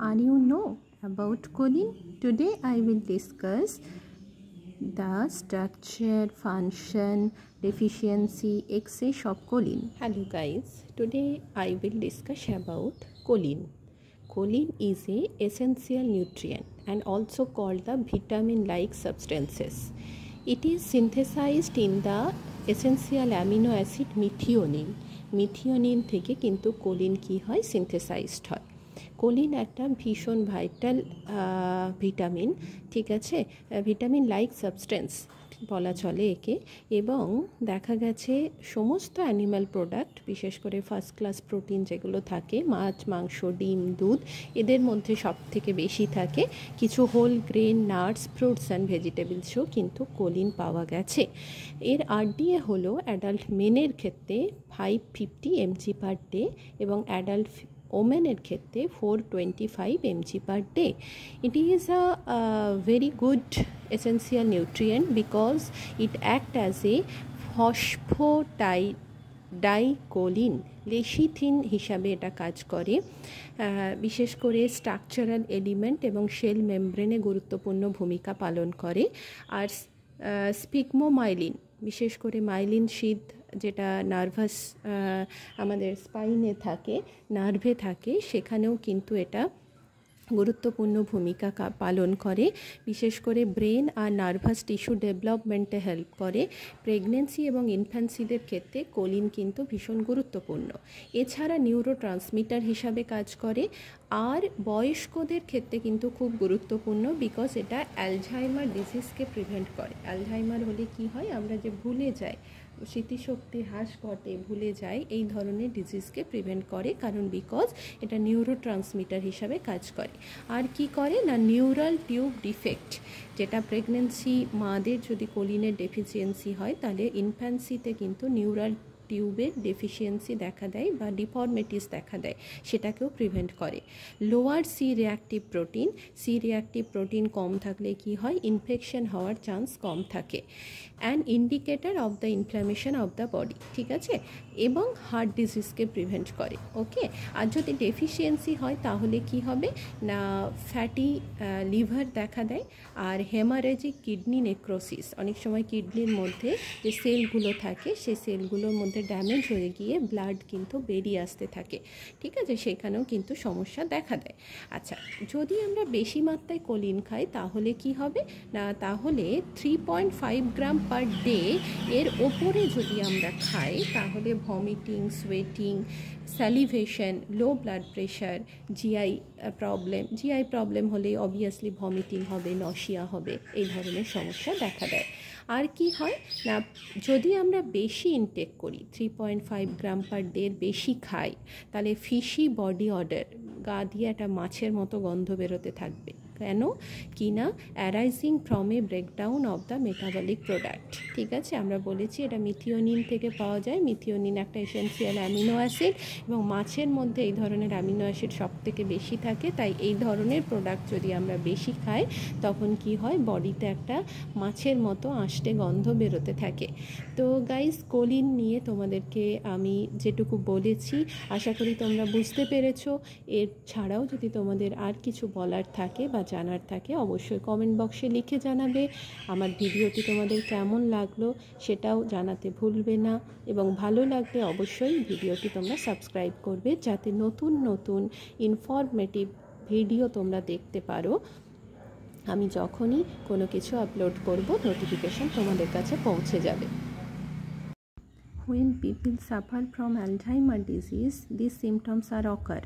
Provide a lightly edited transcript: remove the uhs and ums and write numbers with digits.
Are you know about choline? Today I will discuss the structure, function, deficiency, excess of choline. Hello guys, today I will discuss about choline. Choline is a essential nutrient and also called the vitamin-like substances. It is synthesized in the essential amino acid methionine. Methionine থেকে কিন্তু choline কি হয় synthesized হয়। Choline একটা ভীষণ vital vitamin, ঠিক আছে, vitamin like substance বলা চলে একে। এবং দেখা গেছে সমস্ত অ্যানিম্যাল প্রোডাক্ট, বিশেষ করে ফার্স্ট ক্লাস প্রোটিন যেগুলো থাকে, মাছ, মাংস, ডিম, দুধ, এদের মধ্যে সব থেকে বেশি থাকে। কিছু whole grain, nuts, fruits and ভেজিটেবলসও কিন্তু কোলিন পাওয়া গেছে। এর আরডিএ হলো অ্যাডাল্ট মেনের ক্ষেত্রে 550 mg পার ডে এবং অ্যাডাল্ট ওমেনের ক্ষেত্রে 425 mg per day. It is a very good essential nutrient because it acts as a phosphatidylcholine লেশিথিন হিসাবে এটা কাজ করে। বিশেষ করে স্ট্রাকচারাল এলিমেন্ট এবং শেল মেমব্রেনে গুরুত্বপূর্ণ ভূমিকা পালন করে। আর স্পিগমোমাইলিন, বিশেষ করে মাইলিন শীথ যেটা নার্ভাস আমাদের স্পাইনে থাকে, নার্ভে থাকে, সেখানেও কিন্তু এটা গুরুত্বপূর্ণ ভূমিকা পালন করে। বিশেষ করে ব্রেন আর নার্ভাস টিস্যু ডেভেলপমেন্টে হেল্প করে। প্রেগনেন্সি এবং ইনফ্যান্সিদের ক্ষেত্রে কোলিন কিন্তু ভীষণ গুরুত্বপূর্ণ। এছাড়া নিউরো ট্রান্সমিটার হিসাবে কাজ করে। আর বয়স্কদের ক্ষেত্রে কিন্তু খুব গুরুত্বপূর্ণ, বিকজ এটা অ্যালঝাইমার ডিজিজকে প্রিভেন্ট করে। অ্যালঝাইমার হলে কি হয়, আমরা যে ভুলে যাই, স্মৃতিশক্তি হ্রাস ঘটে, ভুলে যায়, এই ধরনের ডিজিজকে প্রিভেন্ট করে, কারণ বিকজ এটা নিউরো ট্রান্সমিটার হিসাবে কাজ করে। আর কি করে না, নিউরাল টিউব ডিফেক্ট, যেটা প্রেগনেন্সি মাদের যদি কোলিনের ডেফিসিয়েন্সি হয়, তাহলে ইনফ্যান্সিতে কিন্তু নিউরাল টিউবের ডেফিসিয়েন্সি দেখা দেয় বা ডিফর্মিটিস দেখা দেয়, সেটাকেও প্রিভেন্ট করে। লোয়ার সি রিঅ্যাক্টিভ প্রোটিন কম থাকলে কি হয়, ইনফেকশন হওয়ার চান্স কম থাকে। And indicator of the inflammation of the body, ঠিক আছে, এবং হার্ট ডিজিজকে প্রিভেন্ট করে। ওকে, আর যদি ডেফিসিয়েন্সি হয় তাহলে কি হবে না, ফ্যাটি লিভার দেখা দেয় আর হেমারেজিক কিডনি নেক্রোসিস। অনেক সময় কিডনির মধ্যে যে সেলগুলো থাকে, সেই সেলগুলোর মধ্যে ড্যামেজ হয়ে গিয়ে ব্লাড কিন্তু বেরিয়ে আসতে থাকে, ঠিক আছে, সেখানেও কিন্তু সমস্যা দেখা দেয়। আচ্ছা, যদি আমরা বেশি মাত্রায় কোলিন খাই তাহলে কি হবে না, তাহলে 3.5 গ্রাম পার ডে এর ওপরে যদি আমরা খাই তাহলে vomiting, sweating, salivation, low blood pressure, GI problem হলে অবভিয়াসলি ভমিটিং হবে, নশিয়া হবে, এই ধরনের সমস্যা দেখা দেয়। আর কি হয় না, যদি আমরা বেশি ইনটেক করি, 3.5 গ্রাম পার ডে বেশি খাই, তাহলে ফিশি বডি অডার, গা দিয়ে একটা মাছের মতো গন্ধ বেরোতে থাকবে। কেন কি না, arising from a breakdown of the metabolic product, ঠিক আছে। আমরা বলেছি এটা মিথিওনিন থেকে পাওয়া যায়। মিথিওনিন একটা এসেন্সিয়াল অ্যামিনো অ্যাসিড এবং মাছের মধ্যে এই ধরনের অ্যামিনো অ্যাসিড সব থেকে বেশি থাকে। তাই এই ধরনের প্রোডাক্ট যদি আমরা বেশি খাই তখন কি হয়, বডিতে একটা মাছের মতো আষ্টে গন্ধ বেরোতে থাকে। তো গাইস, কোলিন নিয়ে তোমাদেরকে আমি যেটুকু বলেছি আশা করি তোমরা বুঝতে পেরেছো। এর ছাড়াও যদি তোমাদের আর কিছু বলার থাকে বা জানার থাকে অবশ্যই কমেন্ট বক্সে লিখে জানাবে। আমার ভিডিওটি তোমাদের কেমন লাগলো সেটাও জানাতে ভুলবে না, এবং ভালো লাগলে অবশ্যই ভিডিওটি তোমরা সাবস্ক্রাইব করবে, যাতে নতুন নতুন ইনফরমেটিভ ভিডিও তোমরা দেখতে পারো। আমি যখনই কোনো কিছু আপলোড করব নোটিফিকেশন তোমাদের কাছে পৌঁছে যাবে। When people suffer from Alzheimer's disease, these symptoms are occur.